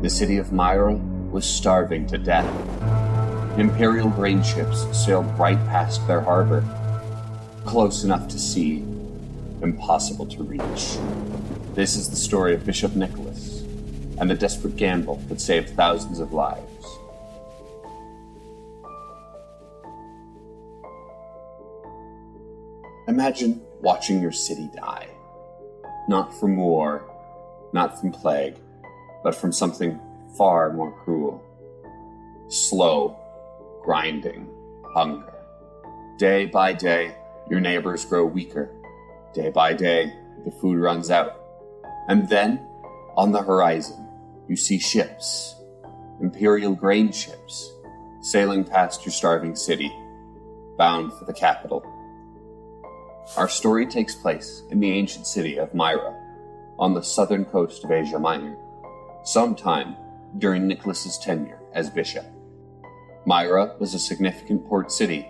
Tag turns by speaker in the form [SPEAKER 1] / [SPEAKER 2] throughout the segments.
[SPEAKER 1] The city of Myra was starving to death. Imperial grain ships sailed right past their harbor, close enough to see, impossible to reach. This is the story of Bishop Nicholas and the desperate gamble that saved thousands of lives. Imagine watching your city die. Not from war, not from plague, but from something far more cruel. Slow, grinding hunger. Day by day, your neighbors grow weaker. Day by day, the food runs out. And then, on the horizon, you see ships, imperial grain ships, sailing past your starving city, bound for the capital. Our story takes place in the ancient city of Myra, on the southern coast of Asia Minor, sometime during Nicholas's tenure as bishop. Myra was a significant port city,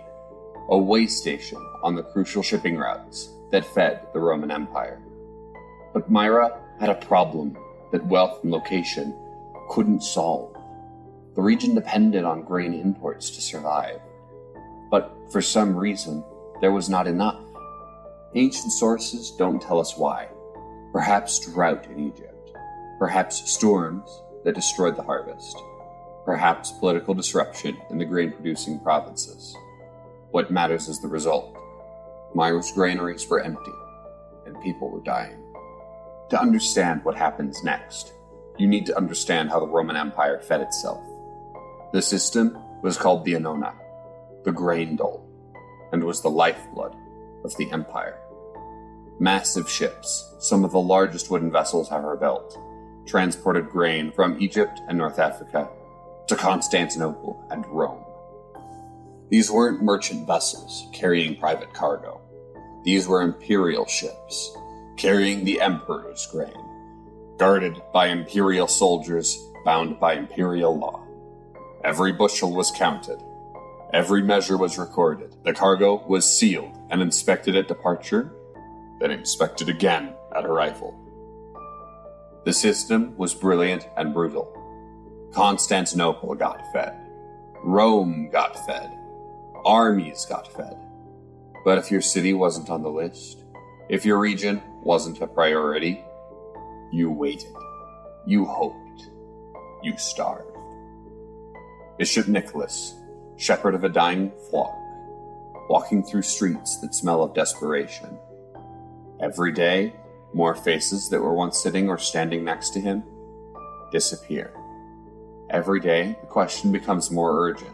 [SPEAKER 1] a way station on the crucial shipping routes that fed the Roman Empire. But Myra had a problem that wealth and location couldn't solve. The region depended on grain imports to survive, but for some reason, there was not enough. Ancient sources don't tell us why. Perhaps drought in Egypt, perhaps storms that destroyed the harvest, perhaps political disruption in the grain-producing provinces. What matters is the result. Myra's granaries were empty, and people were dying. To understand what happens next, you need to understand how the Roman Empire fed itself. The system was called the Annona, the grain dole, and was the lifeblood of the empire. Massive ships, some of the largest wooden vessels ever built, transported grain from Egypt and North Africa to Constantinople and Rome. These weren't merchant vessels carrying private cargo. These were imperial ships carrying the emperor's grain, guarded by imperial soldiers bound by imperial law. Every bushel was counted. Every measure was recorded. The cargo was sealed and inspected at departure, then inspected again at arrival. The system was brilliant and brutal. Constantinople got fed. Rome got fed. Armies got fed. But if your city wasn't on the list, if your region wasn't a priority, you waited. You hoped. You starved. Bishop Nicholas, shepherd of a dying flock, walking through streets that smell of desperation. Every day, more faces that were once sitting or standing next to him disappear. Every day, the question becomes more urgent.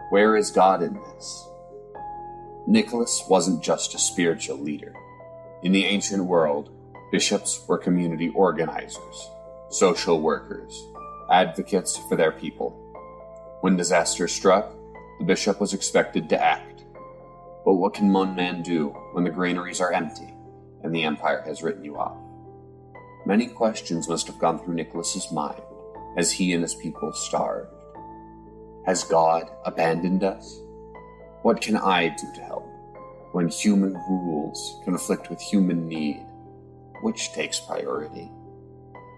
[SPEAKER 1] Where is God in this? Nicholas wasn't just a spiritual leader. In the ancient world, bishops were community organizers, social workers, advocates for their people. When disaster struck, the bishop was expected to act. But what can one man do when the granaries are empty and the empire has written you off? Many questions must have gone through Nicholas's mind as he and his people starved. Has God abandoned us? What can I do to help? When human rules conflict with human need, which takes priority?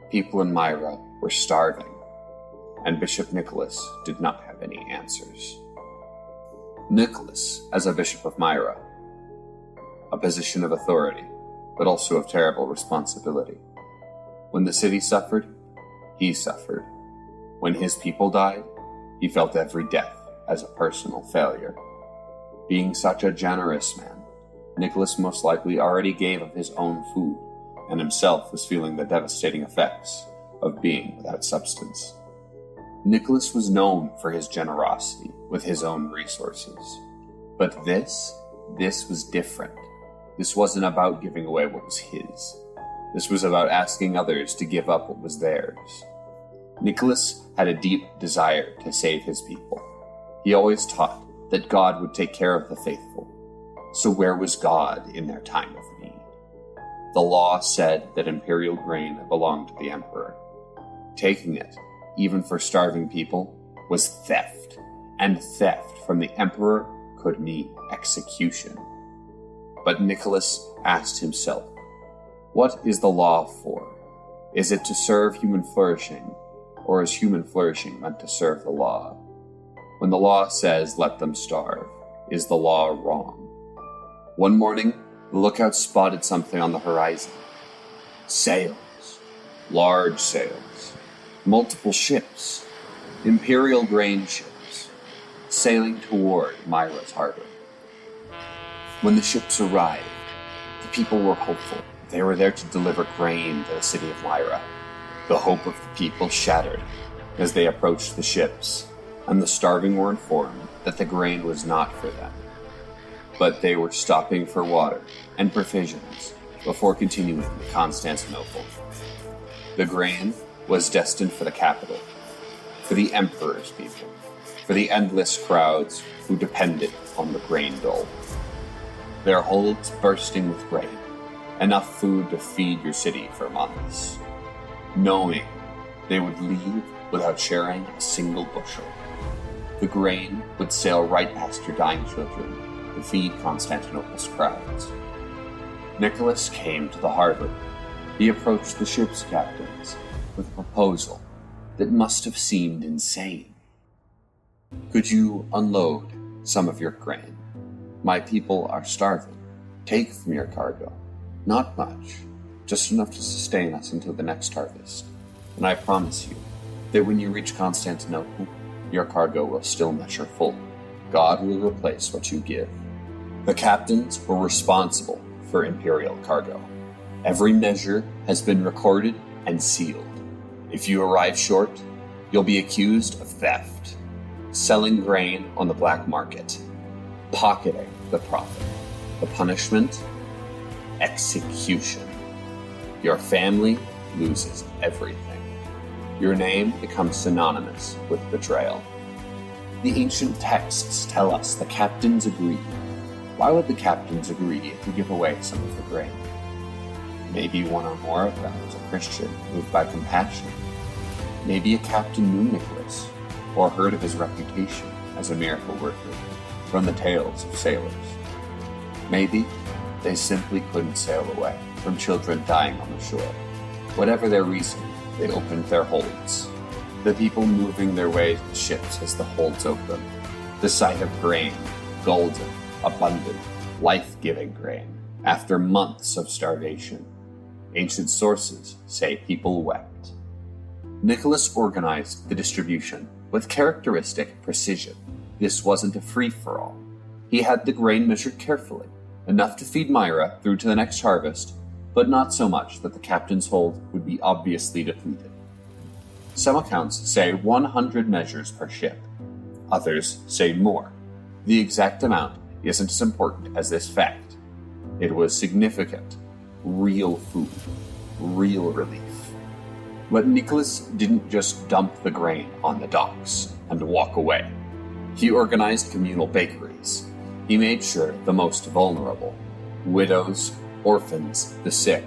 [SPEAKER 1] People in Myra were starving, and Bishop Nicholas did not have any answers. Nicholas, as a bishop of Myra, a position of authority, but also of terrible responsibility. When the city suffered, he suffered. When his people died, he felt every death as a personal failure. Being such a generous man, Nicholas most likely already gave of his own food, and himself was feeling the devastating effects of being without substance. Nicholas was known for his generosity with his own resources. But this was different. This wasn't about giving away what was his. This was about asking others to give up what was theirs. Nicholas had a deep desire to save his people. He always taught that God would take care of the faithful. So where was God in their time of need? The law said that imperial grain belonged to the emperor. Taking it, even for starving people, was theft, and theft from the emperor could mean execution. But Nicholas asked himself, what is the law for? Is it to serve human flourishing, or as human flourishing meant to serve the law. When the law says let them starve, is the law wrong? One morning, the lookout spotted something on the horizon. Sails. Large sails. Multiple ships. Imperial grain ships. Sailing toward Myra's harbor. When the ships arrived, the people were hopeful. They were there to deliver grain to the city of Myra. The hope of the people shattered as they approached the ships, and the starving were informed that the grain was not for them. But they were stopping for water and provisions before continuing to Constantinople. The grain was destined for the capital, for the emperor's people, for the endless crowds who depended on the grain dole. Their holds bursting with grain, enough food to feed your city for months, knowing they would leave without sharing a single bushel. The grain would sail right past your dying children to feed Constantinople's crowds. Nicholas came to the harbor. He approached the ship's captains with a proposal that must have seemed insane. Could you unload some of your grain? My people are starving. Take from your cargo. Not much, just enough to sustain us until the next harvest. And I promise you that when you reach Constantinople, your cargo will still measure full. God will replace what you give. The captains were responsible for imperial cargo. Every measure has been recorded and sealed. If you arrive short, you'll be accused of theft, selling grain on the black market, pocketing the profit. The punishment? Execution. Your family loses everything. Your name becomes synonymous with betrayal. The ancient texts tell us the captains agreed. Why would the captains agree to give away some of the grain? Maybe one or more of them was a Christian moved by compassion. Maybe a captain knew Nicholas or heard of his reputation as a miracle worker from the tales of sailors. Maybe they simply couldn't sail away from children dying on the shore. Whatever their reason, they opened their holds. The people moving their way to the ships as the holds opened. The sight of grain, golden, abundant, life-giving grain, after months of starvation. Ancient sources say people wept. Nicholas organized the distribution with characteristic precision. This wasn't a free-for-all. He had the grain measured carefully, enough to feed Myra through to the next harvest, but not so much that the captain's hold would be obviously depleted. Some accounts say 100 measures per ship. Others say more. The exact amount isn't as important as this fact. It was significant. Real food. Real relief. But Nicholas didn't just dump the grain on the docks and walk away. He organized communal bakeries. He made sure the most vulnerable, widows, orphans, the sick,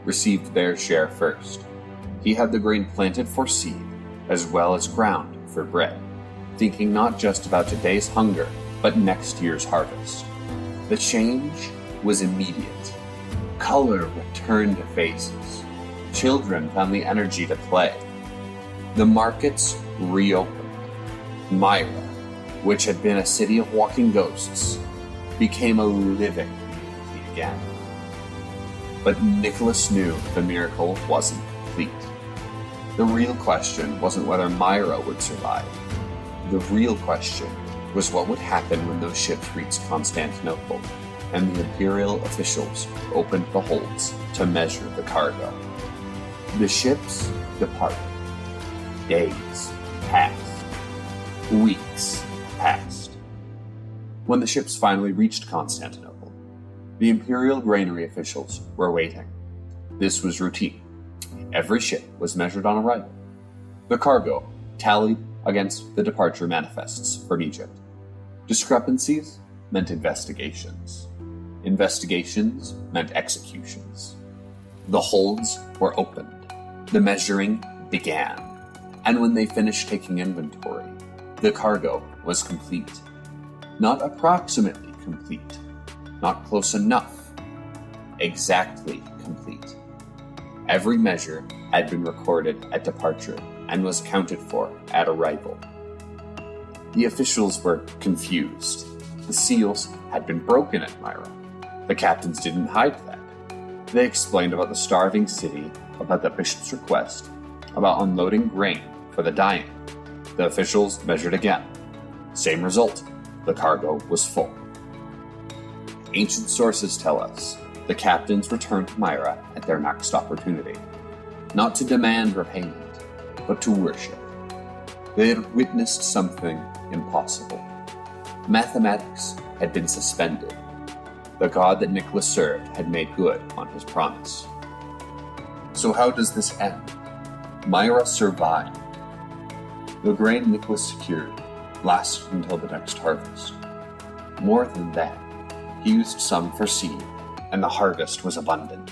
[SPEAKER 1] received their share first. He had the grain planted for seed, as well as ground for bread, thinking not just about today's hunger, but next year's harvest. The change was immediate. Color returned to faces. Children found the energy to play. The markets reopened. Myra, which had been a city of walking ghosts, became a living community again. But Nicholas knew the miracle wasn't complete. The real question wasn't whether Myra would survive. The real question was what would happen when those ships reached Constantinople and the imperial officials opened the holds to measure the cargo. The ships departed. Days passed. Weeks passed. When the ships finally reached Constantinople, the imperial granary officials were waiting. This was routine. Every ship was measured on arrival. The cargo tallied against the departure manifests from Egypt. Discrepancies meant investigations. Investigations meant executions. The holds were opened. The measuring began. And when they finished taking inventory, the cargo was complete. Not approximately complete. Not close enough. Exactly complete. Every measure had been recorded at departure and was accounted for at arrival. The officials were confused. The seals had been broken at Myra. The captains didn't hide that. They explained about the starving city, about the bishop's request, about unloading grain for the dying. The officials measured again. Same result. The cargo was full. Ancient sources tell us the captains returned to Myra at their next opportunity, not to demand repayment, but to worship. They had witnessed something impossible. Mathematics had been suspended. The god that Nicholas served had made good on his promise. So how does this end? Myra survived. The grain Nicholas secured lasted until the next harvest. More than that, he used some for seed, and the harvest was abundant.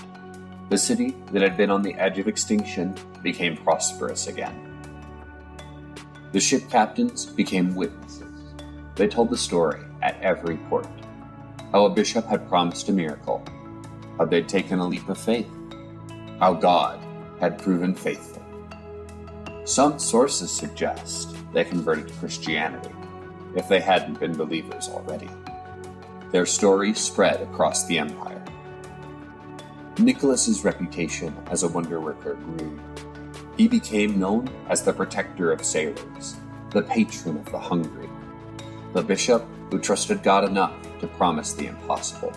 [SPEAKER 1] The city that had been on the edge of extinction became prosperous again. The ship captains became witnesses. They told the story at every port. How a bishop had promised a miracle. How they'd taken a leap of faith. How God had proven faithful. Some sources suggest they converted to Christianity, if they hadn't been believers already. Their story spread across the empire. Nicholas's reputation as a wonder worker grew. He became known as the protector of sailors, the patron of the hungry, the bishop who trusted God enough to promise the impossible.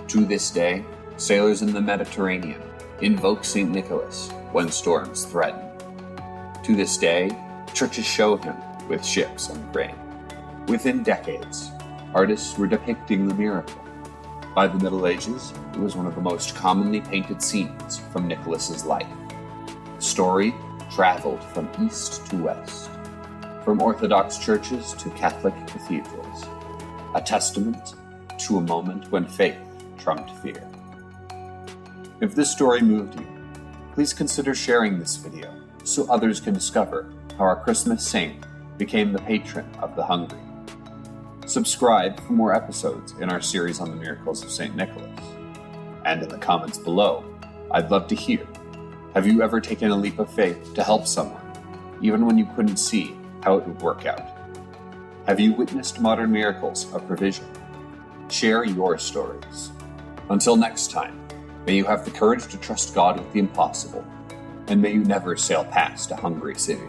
[SPEAKER 1] To this day, sailors in the Mediterranean invoke St. Nicholas when storms threaten. To this day, churches show him with ships and grain. Within decades, artists were depicting the miracle. By the Middle Ages, it was one of the most commonly painted scenes from Nicholas's life. The story traveled from east to west, from Orthodox churches to Catholic cathedrals, a testament to a moment when faith trumped fear. If this story moved you, please consider sharing this video so others can discover how our Christmas saint became the patron of the hungry. Subscribe for more episodes in our series on the miracles of St. Nicholas. And in the comments below, I'd love to hear, have you ever taken a leap of faith to help someone, even when you couldn't see how it would work out? Have you witnessed modern miracles of provision? Share your stories. Until next time, may you have the courage to trust God with the impossible, and may you never sail past a hungry city.